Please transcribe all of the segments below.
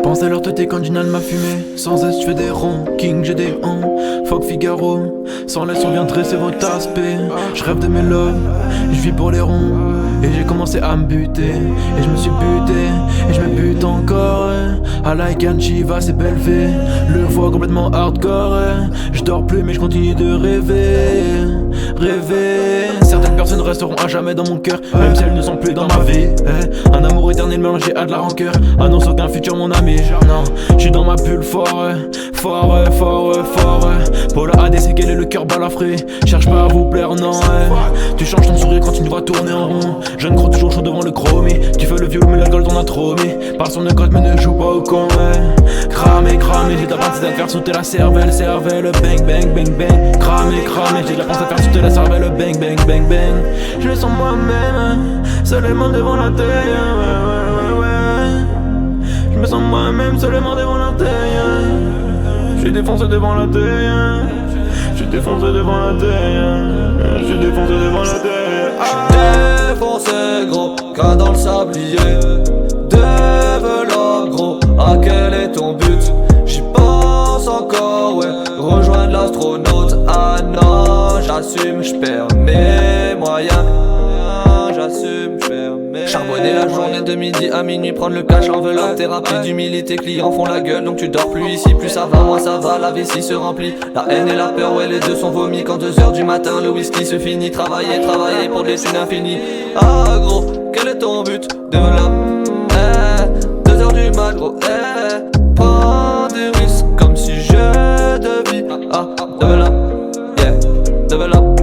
J'pense à leur tête quand Ginal m'a fumé. Sans S j'fais des ronds, King j'ai des hands. Fuck Figaro, sans laisse on vient dresser votre aspect. J'rêve de mes loves, j'vis pour les ronds. Et j'ai commencé à me buter, et je me suis buté, et je me bute encore. I like Anchiva, c'est belle fée. Le voix complètement hardcore. Je dors plus mais je continue de rêver. Certaines personnes resteront à jamais dans mon cœur, même si elles ne sont plus dans ma vie. Un amour éternel mélangé à de la rancœur annonce aucun futur mon ami. Non, j'suis dans ma bulle fort. Pour la ADC quel est le cœur balafré. Cherche pas à vous plaire non. Tu changes ton sourire quand tu nous vois tourner en rond. Jeune crois toujours chaud devant le chromie. Tu fais le viol mais l'alcool t'en a trop mis. Parle sur le code mais ne joue pas au con. Cramé, j'ai de la pensée à faire sauter la cervelle. Bang. Cramé, j'ai de la pensée à faire sauter la cervelle. Bang. Je me sens moi-même, seulement devant la télé. Je me sens moi-même, seulement devant la télé. Je suis défoncé devant la télé. Je suis défoncé devant la télé. Je suis défoncé devant la télé. Défoncé gros, cas dans le sablier. Développe gros, à quel est ton but? J'y pense encore, ouais, rejoindre l'astronaute. Ah non, j'assume, j'perds mes moyens. J'assume, j'perds mes charbonner la journée de midi à minuit, prendre le cash, l'enveloppe, thérapie d'humilité. Clients font la gueule donc tu dors plus ici. Plus ça va, moins ça va, la vessie se remplit. La haine et la peur, ouais les deux sont vomis. Quand 2h du matin le whisky se finit. Travailler pour des thunes infinies. Ah gros, quel est ton but? Développe, 2h du mat gros, prends des risques comme si je devais. Ah, développe,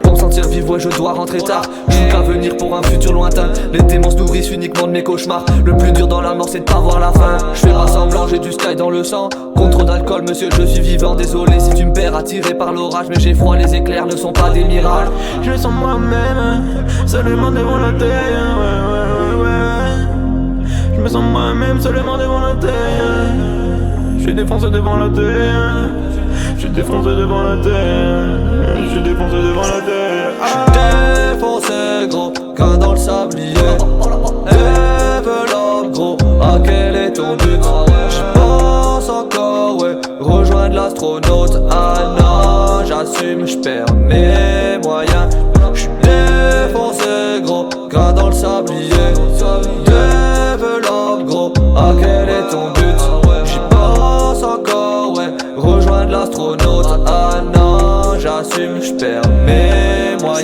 pour me sentir vivre, ouais, je dois rentrer tard. Je veux qu'à venir pour un futur lointain. Les démons se nourrissent uniquement de mes cauchemars. Le plus dur dans la mort, c'est de pas voir la fin. Je fais pas semblant, j'ai du sky dans le sang. Contre d'alcool, monsieur, je suis vivant. Désolé si tu me perds, attiré par l'orage. Mais j'ai froid, les éclairs ne sont pas des mirages. Je me sens moi-même, seulement devant la télé. Je me sens moi-même, seulement devant la télé. Je suis défoncé devant la télé. Je suis défoncé devant la télé. Je suis défoncé devant la télé. Défoncé gros, cas dans le sablier. Développe gros, à quel est ton but? J'y pense encore, ouais, rejoindre l'astronaute. Ah non, j'assume, j'perds mes moyens. J'suis défoncé gros, cas dans le sablier. Développe gros, à quel est ton but? J'y pense encore, ouais, rejoindre l'astronaute. Ah non, j'assume, j'perds mes moyens.